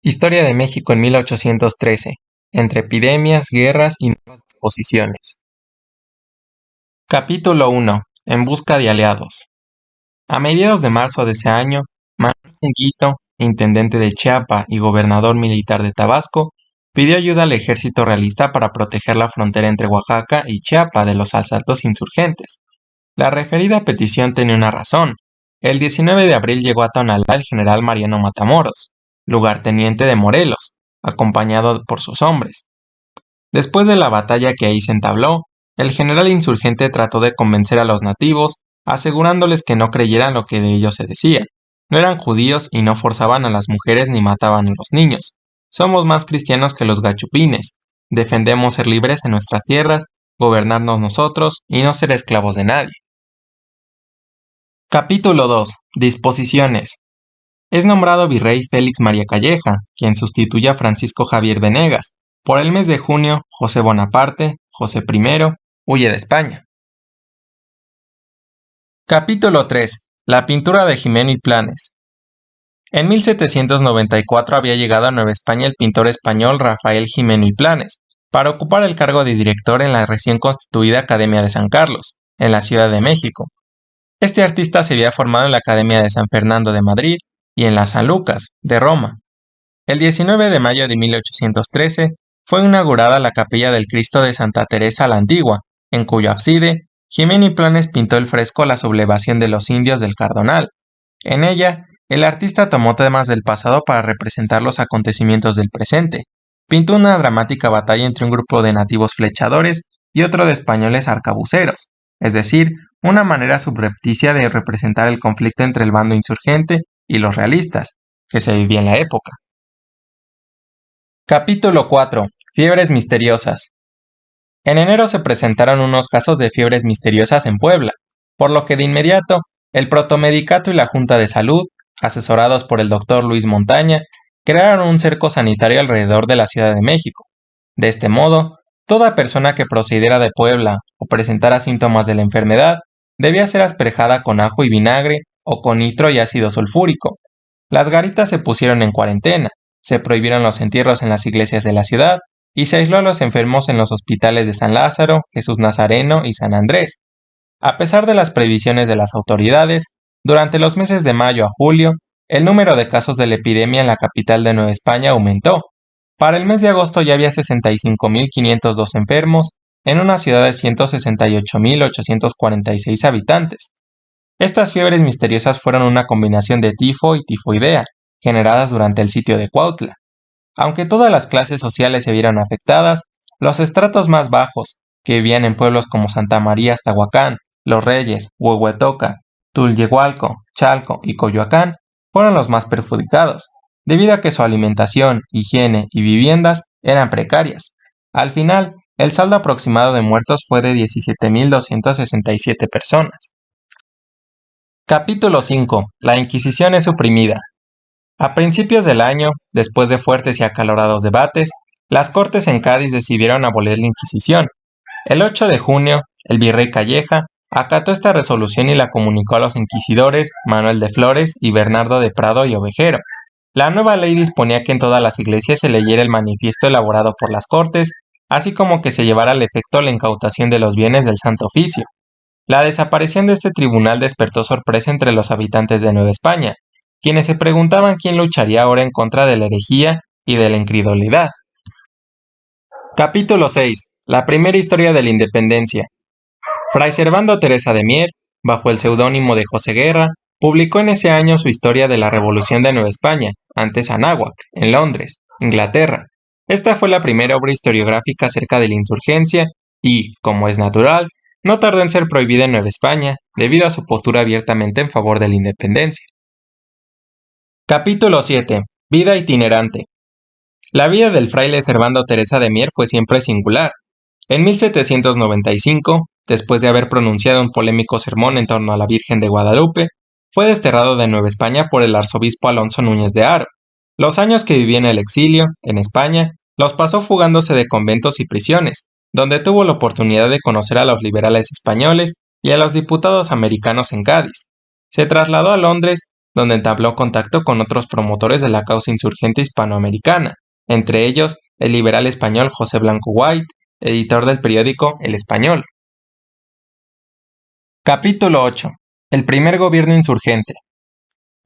Historia de México en 1813, entre epidemias, guerras y nuevas disposiciones. Capítulo 1. En busca de aliados. A mediados de marzo de ese año, Manuel Junguito, intendente de Chiapa y gobernador militar de Tabasco, pidió ayuda al ejército realista para proteger la frontera entre Oaxaca y Chiapa de los asaltos insurgentes. La referida petición tenía una razón. El 19 de abril llegó a Tonalá el general Mariano Matamoros, lugarteniente de Morelos, acompañado por sus hombres. Después de la batalla que ahí se entabló, el general insurgente trató de convencer a los nativos, asegurándoles que no creyeran lo que de ellos se decía. No eran judíos y no forzaban a las mujeres ni mataban a los niños. Somos más cristianos que los gachupines. Defendemos ser libres en nuestras tierras, gobernarnos nosotros y no ser esclavos de nadie. Capítulo 2. Disposiciones. Es nombrado virrey Félix María Calleja, quien sustituye a Francisco Javier Venegas. Por el mes de junio, José Bonaparte, José I, huye de España. Capítulo 3. La pintura de Jimeno y Planes. En 1794 había llegado a Nueva España el pintor español Rafael Jimeno y Planes, para ocupar el cargo de director en la recién constituida Academia de San Carlos, en la Ciudad de México. Este artista se había formado en la Academia de San Fernando de Madrid y en la San Lucas, de Roma. El 19 de mayo de 1813 fue inaugurada la Capilla del Cristo de Santa Teresa la Antigua, en cuyo ábside Jimeno y Planes pintó el fresco La sublevación de los indios del Cardonal. En ella, el artista tomó temas del pasado para representar los acontecimientos del presente. Pintó una dramática batalla entre un grupo de nativos flechadores y otro de españoles arcabuceros, es decir, una manera subrepticia de representar el conflicto entre el bando insurgente y los realistas, que se vivía en la época. Capítulo 4. Fiebres misteriosas. En enero se presentaron unos casos de fiebres misteriosas en Puebla, por lo que de inmediato el Protomedicato y la Junta de Salud, asesorados por el doctor Luis Montaña, crearon un cerco sanitario alrededor de la Ciudad de México. De este modo, toda persona que procediera de Puebla o presentara síntomas de la enfermedad debía ser asperjada con ajo y vinagre o con nitro y ácido sulfúrico. Las garitas se pusieron en cuarentena, se prohibieron los entierros en las iglesias de la ciudad y se aisló a los enfermos en los hospitales de San Lázaro, Jesús Nazareno y San Andrés. A pesar de las previsiones de las autoridades, durante los meses de mayo a julio, el número de casos de la epidemia en la capital de Nueva España aumentó. Para el mes de agosto ya había 65.502 enfermos en una ciudad de 168.846 habitantes. Estas fiebres misteriosas fueron una combinación de tifo y tifoidea, generadas durante el sitio de Cuautla. Aunque todas las clases sociales se vieron afectadas, los estratos más bajos, que vivían en pueblos como Santa María Aztahuacán, Los Reyes, Huehuetoca, Tulyehualco, Chalco y Coyoacán, fueron los más perjudicados, debido a que su alimentación, higiene y viviendas eran precarias. Al final, el saldo aproximado de muertos fue de 17.267 personas. Capítulo 5. La Inquisición es suprimida. A principios del año, después de fuertes y acalorados debates, las Cortes en Cádiz decidieron abolir la Inquisición. El 8 de junio, el virrey Calleja acató esta resolución y la comunicó a los inquisidores Manuel de Flores y Bernardo de Prado y Ovejero. La nueva ley disponía que en todas las iglesias se leyera el manifiesto elaborado por las Cortes, así como que se llevara al efecto la incautación de los bienes del Santo Oficio. La desaparición de este tribunal despertó sorpresa entre los habitantes de Nueva España, quienes se preguntaban quién lucharía ahora en contra de la herejía y de la incredulidad. Capítulo 6. La primera historia de la independencia. Fray Servando Teresa de Mier, bajo el seudónimo de José Guerra, publicó en ese año su Historia de la Revolución de Nueva España, antes Anáhuac, en Londres, Inglaterra. Esta fue la primera obra historiográfica acerca de la insurgencia y, como es natural, no tardó en ser prohibida en Nueva España, debido a su postura abiertamente en favor de la independencia. Capítulo 7. Vida itinerante. La vida del fraile Servando Teresa de Mier fue siempre singular. En 1795, después de haber pronunciado un polémico sermón en torno a la Virgen de Guadalupe, fue desterrado de Nueva España por el arzobispo Alonso Núñez de Haro. Los años que vivió en el exilio, en España, los pasó fugándose de conventos y prisiones, donde tuvo la oportunidad de conocer a los liberales españoles y a los diputados americanos en Cádiz. Se trasladó a Londres donde entabló contacto con otros promotores de la causa insurgente hispanoamericana, entre ellos el liberal español José Blanco White, editor del periódico El Español. Capítulo 8. El primer gobierno insurgente.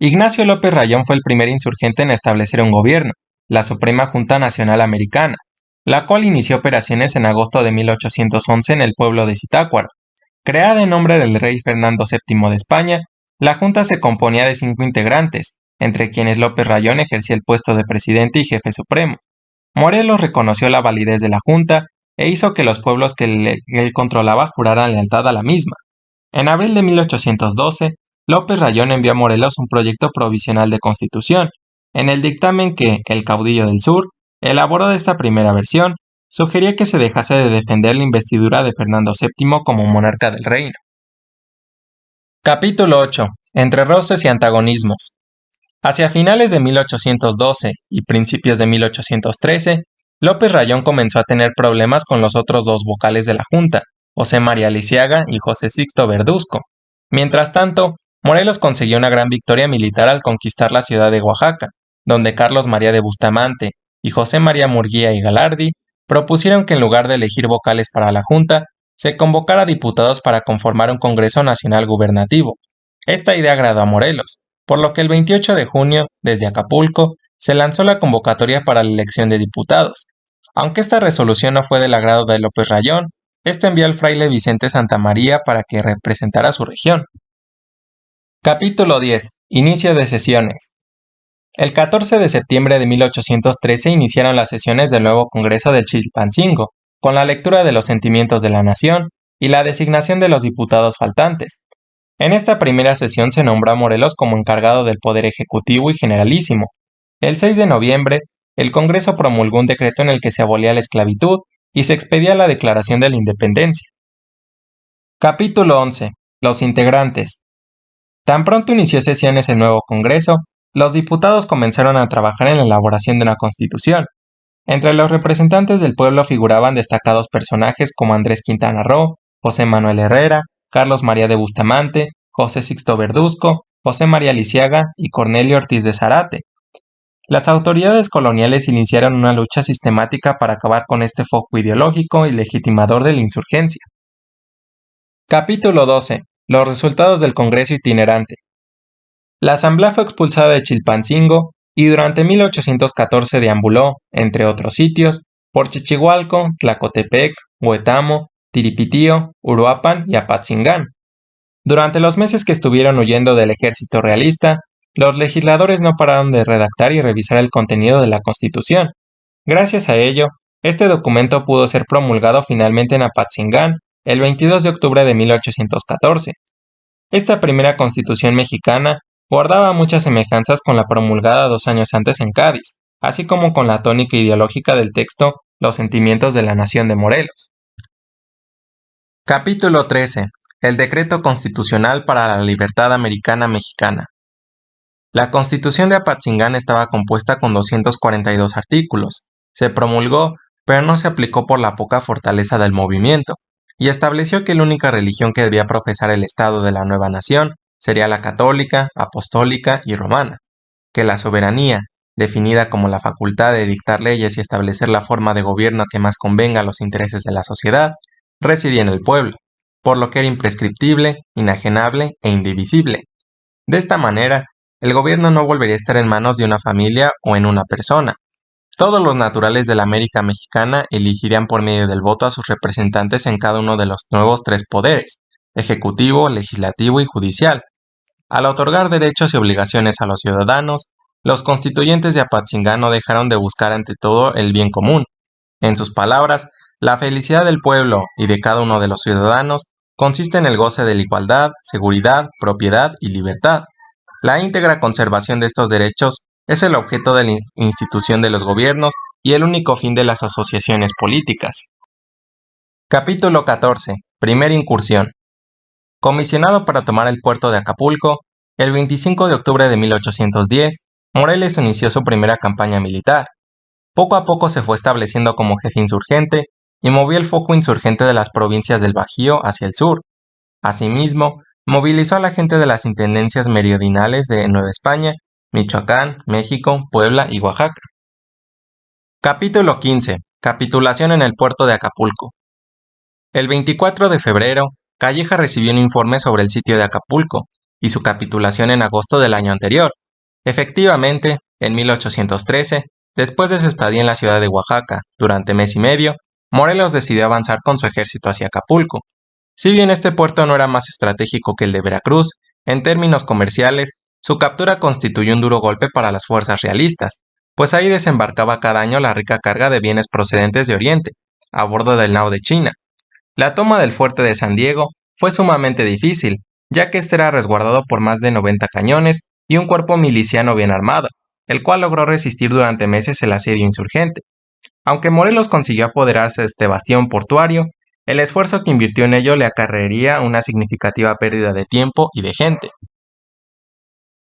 Ignacio López Rayón fue el primer insurgente en establecer un gobierno, la Suprema Junta Nacional Americana, la cual inició operaciones en agosto de 1811 en el pueblo de Zitácuaro. Creada en nombre del rey Fernando VII de España, la Junta se componía de 5 integrantes, entre quienes López Rayón ejercía el puesto de presidente y jefe supremo. Morelos reconoció la validez de la Junta e hizo que los pueblos que él controlaba juraran lealtad a la misma. En abril de 1812, López Rayón envió a Morelos un proyecto provisional de constitución. En el dictamen que el caudillo del sur elaboró de esta primera versión, sugería que se dejase de defender la investidura de Fernando VII como monarca del reino. Capítulo 8. Entre roces y antagonismos. Hacia finales de 1812 y principios de 1813, López Rayón comenzó a tener problemas con los otros dos vocales de la Junta, José María Lisiaga y José Sixto Verduzco. Mientras tanto, Morelos consiguió una gran victoria militar al conquistar la ciudad de Oaxaca, donde Carlos María de Bustamante y José María Murguía y Galardi propusieron que en lugar de elegir vocales para la Junta, se convocara diputados para conformar un Congreso Nacional Gubernativo. Esta idea agradó a Morelos, por lo que el 28 de junio, desde Acapulco, se lanzó la convocatoria para la elección de diputados. Aunque esta resolución no fue del agrado de López Rayón, este envió al fraile Vicente Santamaría para que representara su región. Capítulo 10. Inicio de sesiones. El 14 de septiembre de 1813 iniciaron las sesiones del nuevo Congreso del Chilpancingo, con la lectura de los sentimientos de la nación y la designación de los diputados faltantes. En esta primera sesión se nombró a Morelos como encargado del Poder Ejecutivo y Generalísimo. El 6 de noviembre, el Congreso promulgó un decreto en el que se abolía la esclavitud y se expedía la Declaración de la Independencia. Capítulo 11. Los integrantes. Tan pronto inició sesiones el nuevo Congreso, los diputados comenzaron a trabajar en la elaboración de una constitución. Entre los representantes del pueblo figuraban destacados personajes como Andrés Quintana Roo, José Manuel Herrera, Carlos María de Bustamante, José Sixto Verduzco, José María Lisiaga y Cornelio Ortiz de Zárate. Las autoridades coloniales iniciaron una lucha sistemática para acabar con este foco ideológico y legitimador de la insurgencia. Capítulo 12. Los resultados del Congreso itinerante. La asamblea fue expulsada de Chilpancingo y durante 1814 deambuló, entre otros sitios, por Chichihualco, Tlacotepec, Huetamo, Tiripitío, Uruapan y Apatzingán. Durante los meses que estuvieron huyendo del ejército realista, los legisladores no pararon de redactar y revisar el contenido de la Constitución. Gracias a ello, este documento pudo ser promulgado finalmente en Apatzingán el 22 de octubre de 1814. Esta primera Constitución mexicana guardaba muchas semejanzas con la promulgada 2 años antes en Cádiz, así como con la tónica ideológica del texto Los sentimientos de la nación de Morelos. Capítulo 13. El Decreto Constitucional para la Libertad Americana Mexicana. La Constitución de Apatzingán estaba compuesta con 242 artículos. Se promulgó, pero no se aplicó por la poca fortaleza del movimiento, y estableció que la única religión que debía profesar el Estado de la nueva nación sería la católica, apostólica y romana, que la soberanía, definida como la facultad de dictar leyes y establecer la forma de gobierno que más convenga a los intereses de la sociedad, residía en el pueblo, por lo que era imprescriptible, inajenable e indivisible. De esta manera, el gobierno no volvería a estar en manos de una familia o en una persona. Todos los naturales de la América mexicana elegirían por medio del voto a sus representantes en cada uno de los nuevos 3 poderes, ejecutivo, legislativo y judicial. Al otorgar derechos y obligaciones a los ciudadanos, los constituyentes de Apatzingán no dejaron de buscar ante todo el bien común. En sus palabras, la felicidad del pueblo y de cada uno de los ciudadanos consiste en el goce de la igualdad, seguridad, propiedad y libertad. La íntegra conservación de estos derechos es el objeto de la institución de los gobiernos y el único fin de las asociaciones políticas. Capítulo 14. Primera incursión. Comisionado para tomar el puerto de Acapulco, el 25 de octubre de 1810, Morelos inició su primera campaña militar. Poco a poco se fue estableciendo como jefe insurgente y movió el foco insurgente de las provincias del Bajío hacia el sur. Asimismo, movilizó a la gente de las intendencias meridionales de Nueva España, Michoacán, México, Puebla y Oaxaca. Capítulo 15. Capitulación en el puerto de Acapulco. El 24 de febrero, Calleja recibió un informe sobre el sitio de Acapulco y su capitulación en agosto del año anterior. Efectivamente, en 1813, después de su estadía en la ciudad de Oaxaca durante mes y medio, Morelos decidió avanzar con su ejército hacia Acapulco. Si bien este puerto no era más estratégico que el de Veracruz, en términos comerciales, su captura constituyó un duro golpe para las fuerzas realistas, pues ahí desembarcaba cada año la rica carga de bienes procedentes de Oriente, a bordo del nao de China. La toma del fuerte de San Diego fue sumamente difícil, ya que este era resguardado por más de 90 cañones y un cuerpo miliciano bien armado, el cual logró resistir durante meses el asedio insurgente. Aunque Morelos consiguió apoderarse de este bastión portuario, el esfuerzo que invirtió en ello le acarrearía una significativa pérdida de tiempo y de gente.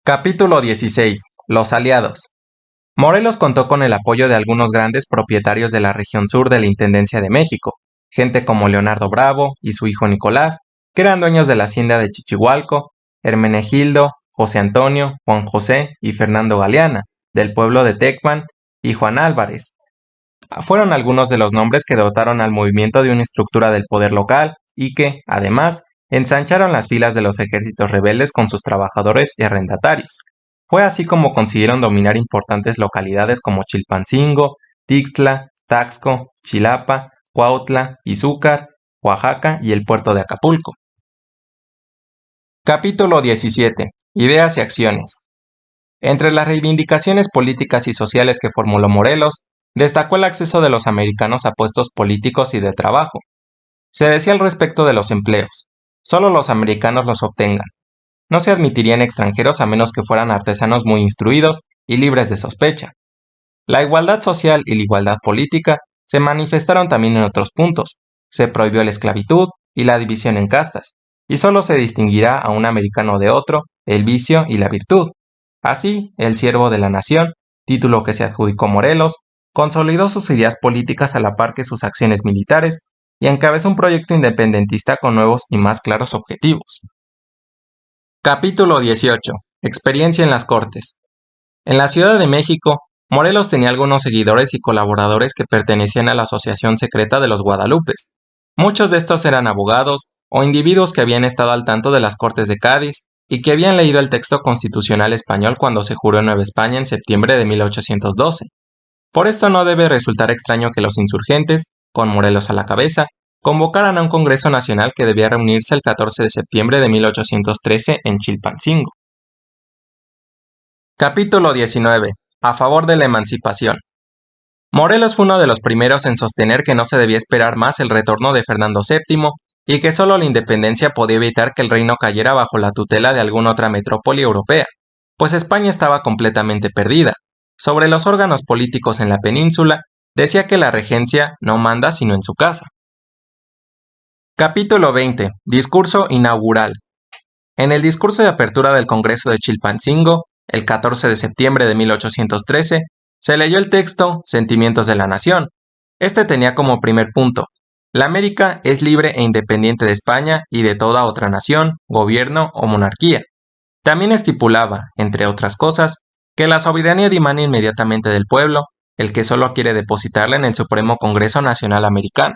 Capítulo 16. Los aliados. Morelos contó con el apoyo de algunos grandes propietarios de la región sur de la Intendencia de México, gente como Leonardo Bravo y su hijo Nicolás, que eran dueños de la hacienda de Chichihualco, Hermenegildo, José Antonio, Juan José y Fernando Galeana, del pueblo de Tecpan, y Juan Álvarez. Fueron algunos de los nombres que dotaron al movimiento de una estructura del poder local y que, además, ensancharon las filas de los ejércitos rebeldes con sus trabajadores y arrendatarios. Fue así como consiguieron dominar importantes localidades como Chilpancingo, Tixtla, Taxco, Chilapa, Cuautla, Izúcar, Oaxaca y el puerto de Acapulco. Capítulo 17. Ideas y acciones. Entre las reivindicaciones políticas y sociales que formuló Morelos, destacó el acceso de los americanos a puestos políticos y de trabajo. Se decía al respecto de los empleos: solo los americanos los obtengan. No se admitirían extranjeros a menos que fueran artesanos muy instruidos y libres de sospecha. La igualdad social y la igualdad política se manifestaron también en otros puntos. Se prohibió la esclavitud y la división en castas, y solo se distinguirá a un americano de otro el vicio y la virtud. Así, el siervo de la nación, título que se adjudicó Morelos, consolidó sus ideas políticas a la par que sus acciones militares y encabezó un proyecto independentista con nuevos y más claros objetivos. Capítulo 18. Experiencia en las Cortes. En la Ciudad de México, Morelos tenía algunos seguidores y colaboradores que pertenecían a la Asociación Secreta de los Guadalupes. Muchos de estos eran abogados o individuos que habían estado al tanto de las Cortes de Cádiz y que habían leído el texto constitucional español cuando se juró en Nueva España en septiembre de 1812. Por esto no debe resultar extraño que los insurgentes, con Morelos a la cabeza, convocaran a un Congreso Nacional que debía reunirse el 14 de septiembre de 1813 en Chilpancingo. Capítulo 19. A favor de la emancipación. Morelos fue uno de los primeros en sostener que no se debía esperar más el retorno de Fernando VII y que solo la independencia podía evitar que el reino cayera bajo la tutela de alguna otra metrópoli europea, pues España estaba completamente perdida. Sobre los órganos políticos en la península, decía que la regencia no manda sino en su casa. Capítulo 20. Discurso inaugural. En el discurso de apertura del Congreso de Chilpancingo, el 14 de septiembre de 1813, se leyó el texto Sentimientos de la Nación. Este tenía como primer punto: la América es libre e independiente de España y de toda otra nación, gobierno o monarquía. También estipulaba, entre otras cosas, que la soberanía dimana inmediatamente del pueblo, el que solo quiere depositarla en el Supremo Congreso Nacional Americano.